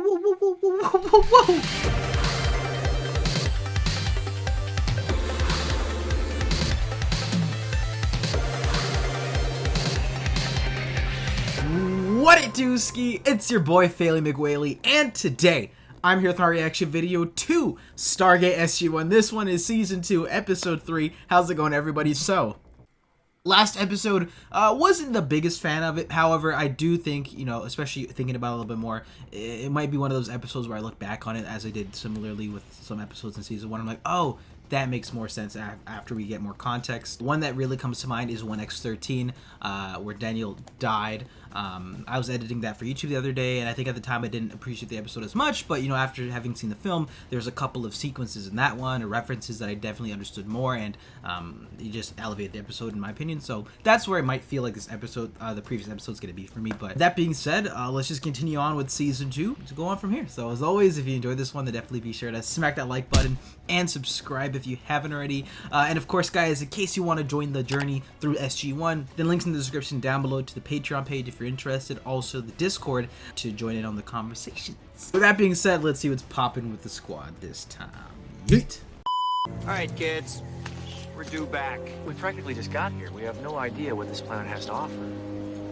whoa, whoa, whoa, whoa, whoa. What it do, Ski? It's your boy Failey McWhaley, and today I'm here with my reaction video to Stargate SG-1. This one is Season 2, Episode 3. How's it going, everybody? So, last episode, wasn't the biggest fan of it. However, I do think, especially thinking about it a little bit more, it might be one of those episodes where I look back on it as I did similarly with some episodes in Season 1. I'm like, oh, that makes more sense after we get more context. One that really comes to mind is 1X13, where Daniel died. I was editing that for YouTube the other day, and I think at the time I didn't appreciate the episode as much, but after having seen the film, there's a couple of sequences in that one, or references that I definitely understood more, and it just elevated the episode in my opinion. So that's where I might feel like this episode, the previous episode, is going to be for me. But that being said, let's just continue on with Season 2 to go on from here. So as always, if you enjoyed this one, then definitely be sure to smack that like button and subscribe if you haven't already. And of course, guys, in case you want to join the journey through SG-1, then links in the description down below to the Patreon page if you're interested. Also, the Discord to join in on the conversations. With that being said, let's see what's popping with the squad this time. Yeet! Alright, kids. We're due back. We practically just got here. We have no idea what this planet has to offer.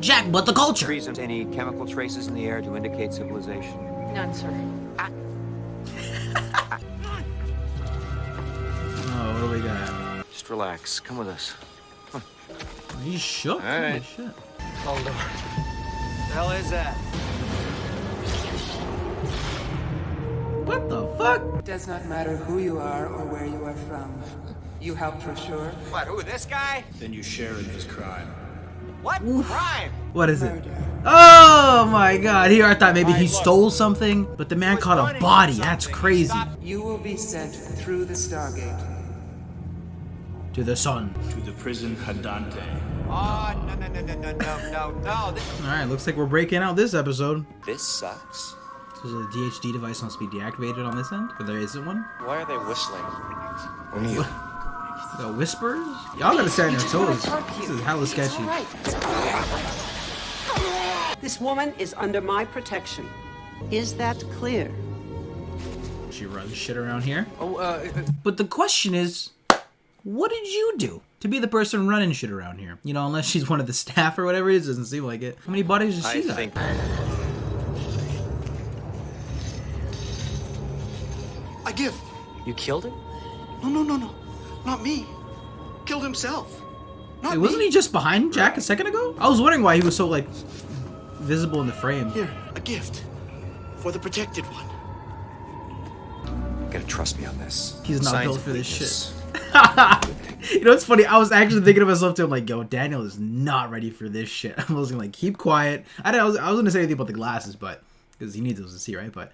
Jack, but the culture! Any chemical traces in the air to indicate civilization? None, sir. Oh, what do we got? Just relax. Come with us. He's shook. All right. Holy shit. Hold on. The hell is that? What the fuck? It does not matter who you are or where you are from. You help for sure. What, who, this guy? Then you share in his crime. What? Oof. Crime? What is it? Murder. Oh my god, here I thought maybe he stole something, but the man caught a body. That's crazy. You will be sent through the Stargate. To the sun. To the prison Hadante. Oh, no. Alright, looks like we're breaking out this episode. This sucks. So the DHD device must be deactivated on this end, but there isn't one. Why are they whistling? O'Neill. The whispers? Y'all gotta stay on your toes. This is hella sketchy. This woman is under my protection. Is that clear? She runs shit around here. But the question is, what did you do to be the person running shit around here? Unless she's one of the staff or whatever it is, doesn't seem like it. How many bodies does she got? I give. You killed him? No. Not me. Killed himself. Not Hey, wasn't me. he just behind Jack a second ago? I was wondering why he was so, visible in the frame. Here, a gift. For the protected one. You gotta trust me on this. He's not Signs built of for this weakness. shit. It's funny. I was actually thinking to myself too. I'm like, yo, Daniel is not ready for this shit. I was gonna keep quiet. I was gonna say anything about the glasses, but because he needs those to see, right? But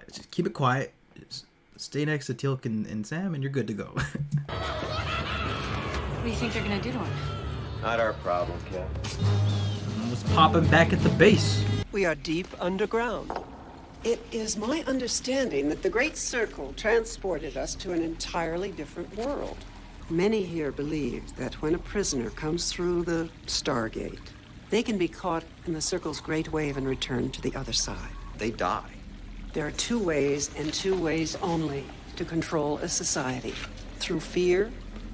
just keep it quiet. Just stay next to Teal'c and Sam, and you're good to go. What do you think they're gonna do to him? Not our problem, kid. Let's pop him back at the base. We are deep underground. It is my understanding that the Great Circle transported us to an entirely different world. Many here believe that when a prisoner comes through the Stargate, they can be caught in the Circle's great wave and returned to the other side. They die. There are two ways, and two ways only, to control a society: through fear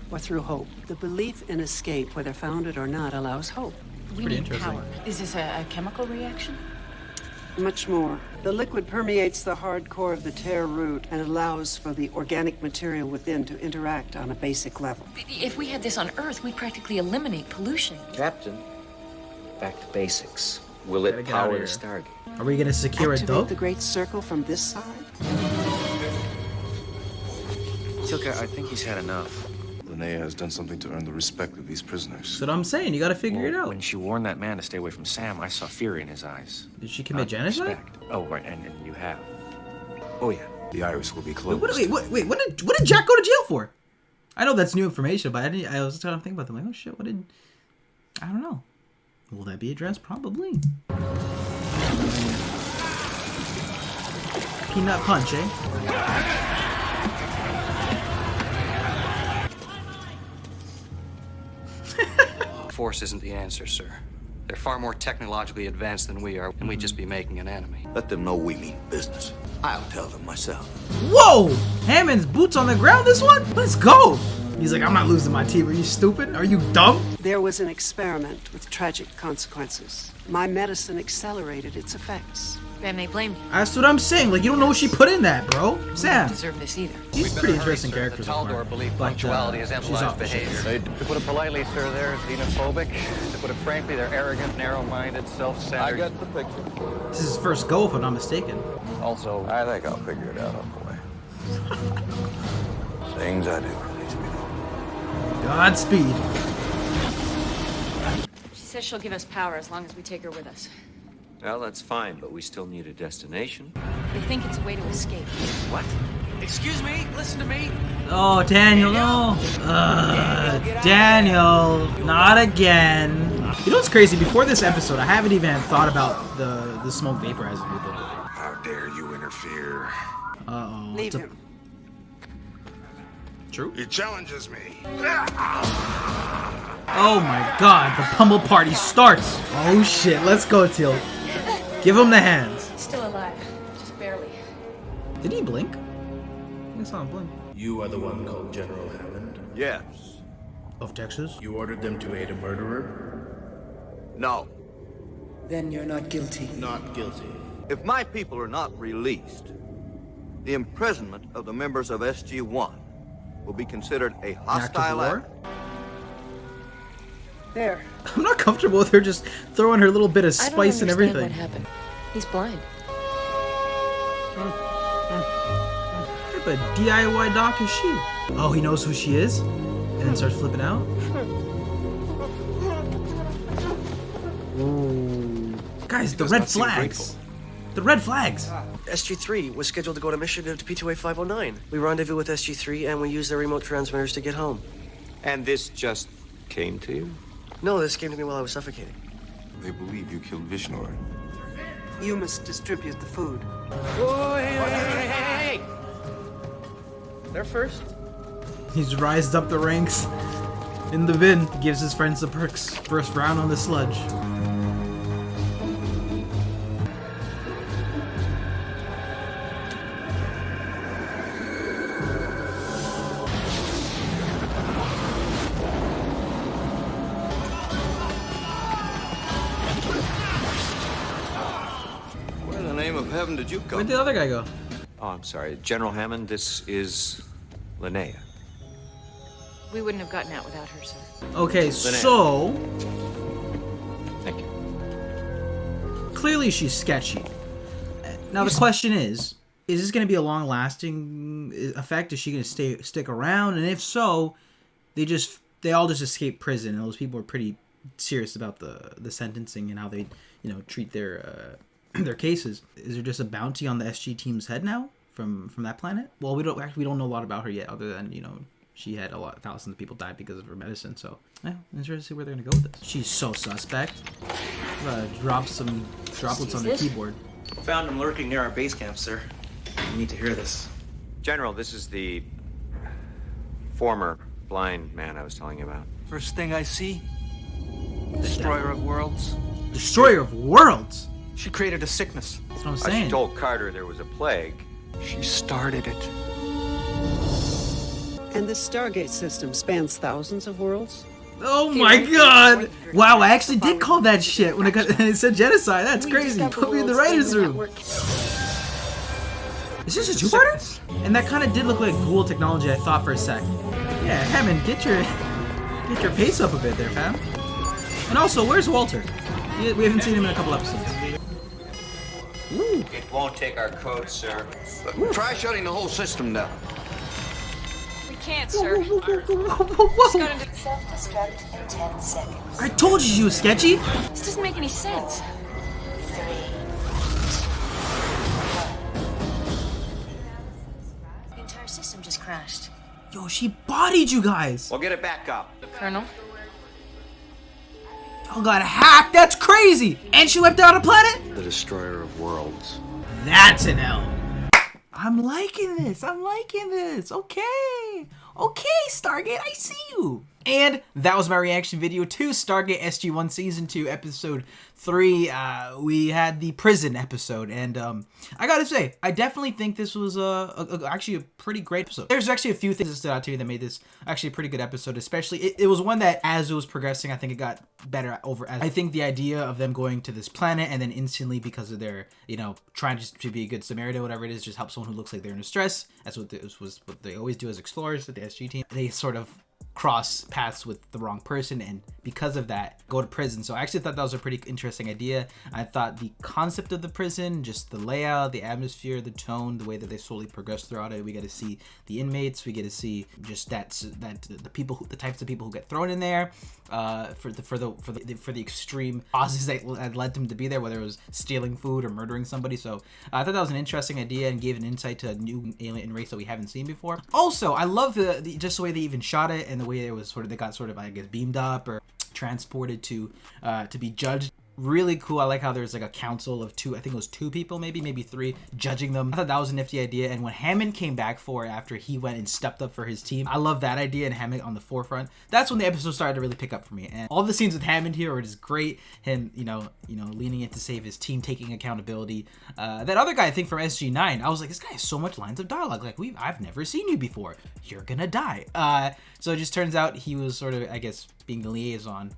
or through hope. The belief in escape, whether founded or not, allows hope. We pretty need interesting. power. Is this a chemical reaction? Much more. The liquid permeates the hard core of the tear root and allows for the organic material within to interact on a basic level. If we had this on Earth, we'd practically eliminate pollution. Captain, back to basics. Will Gotta it get out power of the here. Stargate? Are we gonna secure it Activate though? the Great Circle from this side? Teal'c, I think he's had enough. Linnea has done something to earn the respect of these prisoners. That's what I'm saying. You gotta figure it out. When she warned that man to stay away from Sam, I saw fury in his eyes. Did she commit Not genocide? respect. Oh, right, and you have. Oh, yeah. The iris will be Wait, closed. what did Jack go to jail for? I know that's new information, but I was trying to think about them. Like, oh shit, I don't know. Will that be addressed? Probably. Peanut punch, eh? Force isn't the answer, sir. They're far more technologically advanced than we are, and we'd just be making an enemy. Let them know we mean business. I'll tell them myself. Whoa! Hammond's boots on the ground this one? Let's go! He's like, I'm not losing my team. Are you stupid? Are you dumb? There was an experiment with tragic consequences. My medicine accelerated its effects. And they blamed you. That's what I'm saying. Like, you don't know what she put in that, bro. You Sam. don't deserve this either. He's pretty interesting character so far. Taldor believe But, punctuality is she's emphasized off the behavior. shit. To put it politely, sir, they're xenophobic. To put it frankly, they're arrogant, narrow-minded, self-centered. I got the picture. This is his first go, if I'm not mistaken. Also, I think I'll figure it out on the way. Things I do for these people. Godspeed. She says she'll give us power as long as we take her with us. Well, that's fine, but we still need a destination. They think it's a way to escape. What? excuse me, listen to me. Oh, Daniel, no. Daniel, not again. You know what's crazy? Before this episode, I haven't even thought about the smoke vaporizing people. How dare you interfere? Uh-oh. Leave him. True? He challenges me. Oh my god, the pummel party starts. Oh shit, let's go, Teal. Give him the hands. Still alive, just barely. Did he blink? I think I saw him blink. You are the one called General Hammond? Yes. Of Texas? You ordered them to aid a murderer? No. Then you're not guilty. Not guilty. If my people are not released, the imprisonment of the members of SG-1 will be considered a hostile act. There. I'm not comfortable with her just throwing her little bit of spice and everything. What happened? He's blind. What type of DIY doc is she? Oh, he knows who she is? And then starts flipping out? Ooh. Guys, the red flags. The red flags. SG-3 was scheduled to go on a mission to P2A 509. We rendezvous with SG-3 and we used their remote transmitters to get home. And this just came to you? No, this came to me while I was suffocating. They believe you killed Vishnor. You must distribute the food. Oh, hey! They're first. He's rised up the ranks in the bin. Gives his friends the perks. First round on the sludge. Where in the name of heaven did you come? Where'd the other guy go? Oh, I'm sorry. General Hammond, this is Linnea. We wouldn't have gotten out without her, sir. Okay, so Thank you. clearly she's sketchy. Now the question is this going to be a long-lasting effect? Is she going to stick around? And if so, they all just escape prison, and those people are pretty serious about the sentencing and how they treat their cases. Is there just a bounty on the SG team's head now from that planet? Well, we don't know a lot about her yet, other than she had thousands of people died because of her medicine. So yeah, I'm interested to see where they're gonna go with this. She's so suspect. Drop some droplets on the keyboard. Found him lurking near our base camp, sir. You need to hear this. General, this is the former blind man I was telling you about. First thing I see, Destroyer of Worlds. Destroyer of Worlds. She created a sickness. That's what I'm She saying. told Carter there was a plague. She started it. And this Stargate system spans thousands of worlds? Oh my god! Wow, I actually did call that shit when it said genocide. That's crazy. Put me in the writer's room. Is this a two-parter? And that kind of did look like ghoul technology, I thought for a sec. Yeah, Hammond, get your pace up a bit there, fam. And also, where's Walter? We haven't seen him in a couple episodes. Ooh. It won't take our code, sir. Try shutting the whole system down. We can't, sir. Self-destruct in 10 seconds. I told you she was sketchy. This doesn't make any sense. 3, 2, 1. The entire system just crashed. Yo, she bodied you guys. We'll get it back up. Colonel? Y'all got hacked. That's crazy. And she wiped out a planet? The Destroyer of Worlds. That's an L. I'm liking this. Okay. Okay, Stargate, I see you. And that was my reaction video to Stargate SG-1 Season 2, Episode 3. We had the prison episode, and I gotta say, I definitely think this was actually a pretty great episode. There's actually a few things that stood out to me that made this actually a pretty good episode, especially, it was one that, as it was progressing, I think it got better I think the idea of them going to this planet and then instantly, because of their, you know, trying to be a good Samaritan, whatever it is, just help someone who looks like they're in distress. That's what what they always do as explorers with the SG team. They sort of cross paths with the wrong person, and because of that go to prison. So I actually thought that was a pretty interesting idea. I thought the concept of the prison, just the layout, the atmosphere, the tone, the way that they slowly progress throughout it, we get to see the inmates, we get to see just the types of people who get thrown in there, for the extreme causes that led them to be there, whether it was stealing food or murdering somebody. So I thought that was an interesting idea and gave an insight to a new alien race that we haven't seen before. Also, I love just the way they even shot it, and the way it was they got sort of, I guess, beamed up or transported to be judged. Really cool. I like how there's like a council of two, I think it was 2 people, maybe 3, judging them. I thought that was a nifty idea. And when Hammond came back for it after he went and stepped up for his team, I love that idea, and Hammond on the forefront. That's when the episode started to really pick up for me. And all the scenes with Hammond here are just great. Him, you know, leaning in to save his team, taking accountability. That other guy, I think from SG-9, I was like, this guy has so much lines of dialogue. Like, I've never seen you before. You're gonna die. So it just turns out he was sort of, I guess, being the liaison.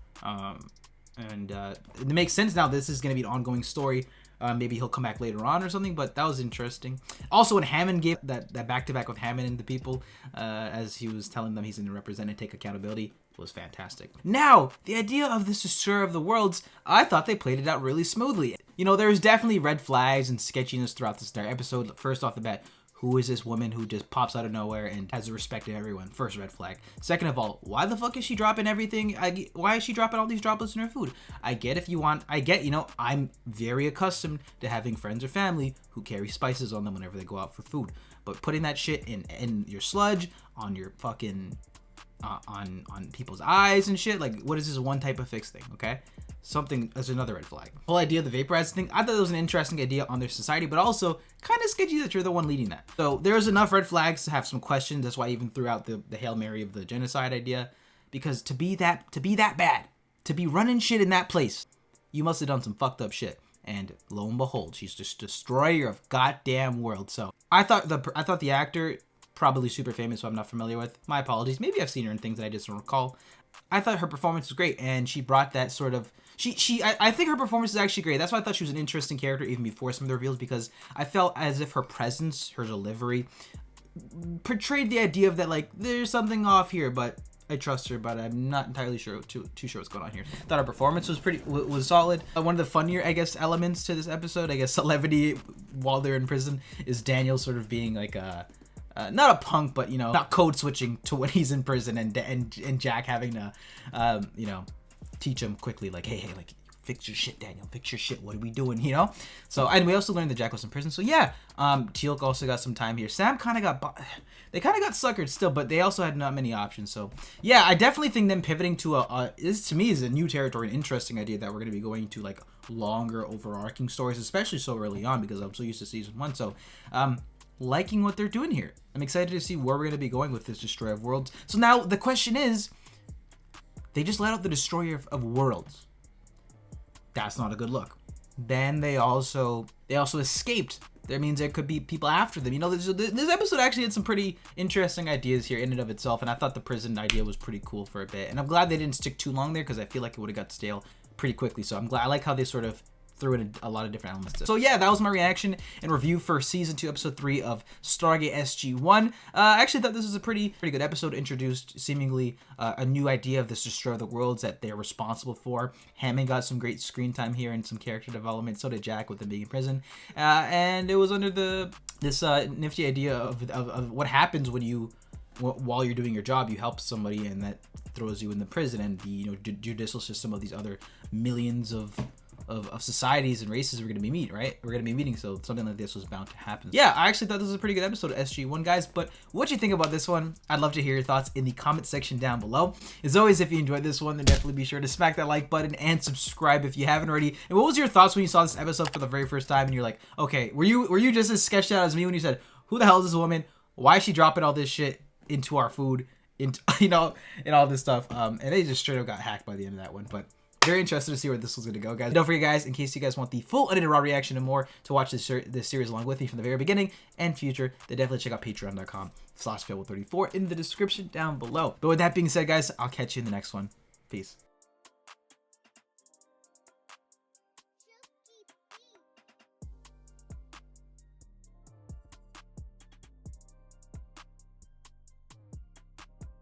And it makes sense now. This is going to be an ongoing story. Maybe he'll come back later on or something, but that was interesting. Also, when Hammond gave that back-to-back with Hammond and the people, as he was telling them he's going to represent and take accountability, was fantastic. Now, the idea of this destroyer of the worlds, I thought they played it out really smoothly. You know, there's definitely red flags and sketchiness throughout this entire episode. First off the bat, who is this woman who just pops out of nowhere and has the respect of everyone? First red flag. Second of all, why the fuck is she dropping everything? Why is she dropping all these droplets in her food? I get if you want, you know, I'm very accustomed to having friends or family who carry spices on them whenever they go out for food. But putting that shit in your sludge, on your fucking, on people's eyes and shit, like, what is this one type of fix thing, okay? Something as another red flag. The whole idea of the vaporizing thing, I thought it was an interesting idea on their society, but also kind of sketchy that you're the one leading that. So there's enough red flags to have some questions. That's why I even threw out the Hail Mary of the genocide idea, because to be that bad, to be running shit in that place, you must have done some fucked up shit. And lo and behold, she's just destroyer of goddamn world. So I thought the actor, probably super famous, who I'm not familiar with. My apologies. Maybe I've seen her in things that I just don't recall. I thought her performance was great, and she brought that sort of, I think her performance is actually great. That's why I thought she was an interesting character even before some of the reveals, because I felt as if her presence, her delivery, portrayed the idea of that, like, there's something off here, but I trust her, but I'm not entirely sure, too sure what's going on here. Thought her performance was solid. One of the funnier, I guess, elements to this episode, I guess, levity while they're in prison, is Daniel sort of being like a, not a punk, but, you know, not code switching to when he's in prison, and Jack having to, you know, teach him quickly, like, hey, like, fix your shit, Daniel, fix your shit, what are we doing, you know? So, and we also learned that Jack was in prison, so yeah, Teal'c also got some time here. Sam kind of got, they kind of got suckered still, but they also had not many options, so yeah, I definitely think them pivoting to this, to me, is a new territory, an interesting idea that we're going to be going to, like, longer, overarching stories, especially so early on, because I'm so used to season 1, so, liking what they're doing here. I'm excited to see where we're going to be going with this Destroyer of Worlds. So now the question is, they just let out the Destroyer of Worlds. That's not a good look. Then they also escaped. That means there could be people after them. You know, this episode actually had some pretty interesting ideas here in and of itself, and I thought the prison idea was pretty cool for a bit. And I'm glad they didn't stick too long there, because I feel like it would have got stale pretty quickly. So I'm glad. I like how they sort of threw in a lot of different elements. So yeah, that was my reaction and review for Season 2, Episode 3 of Stargate SG-1. I actually thought this was a pretty good episode. Introduced seemingly a new idea of this Destroyer of the Worlds that they're responsible for. Hammond got some great screen time here and some character development. So did Jack with them being in prison. And it was under this nifty idea of what happens when you, while you're doing your job, you help somebody and that throws you in the prison, and the, you know, judicial system of these other millions of societies and races we're gonna be meeting, so something like this was bound to happen. Yeah, I actually thought this was a pretty good episode of SG-1, guys, but what do you think about this one? I'd love to hear your thoughts in the comment section down below. As always, if you enjoyed this one, then definitely be sure to smack that like button and subscribe if you haven't already. And what was your thoughts when you saw this episode for the very first time and you're like, okay, were you just as sketched out as me when you said, who the hell is this woman? Why is she dropping all this shit into our food? in you know, in all this stuff. And they just straight up got hacked by the end of that one. But very interested to see where this was going to go, guys. Don't forget, guys, in case you guys want the full unedited raw reaction and more to watch this series along with me from the very beginning and future, then definitely check out patreon.com/Fable34 in the description down below. But with that being said, guys, I'll catch you in the next one. Peace.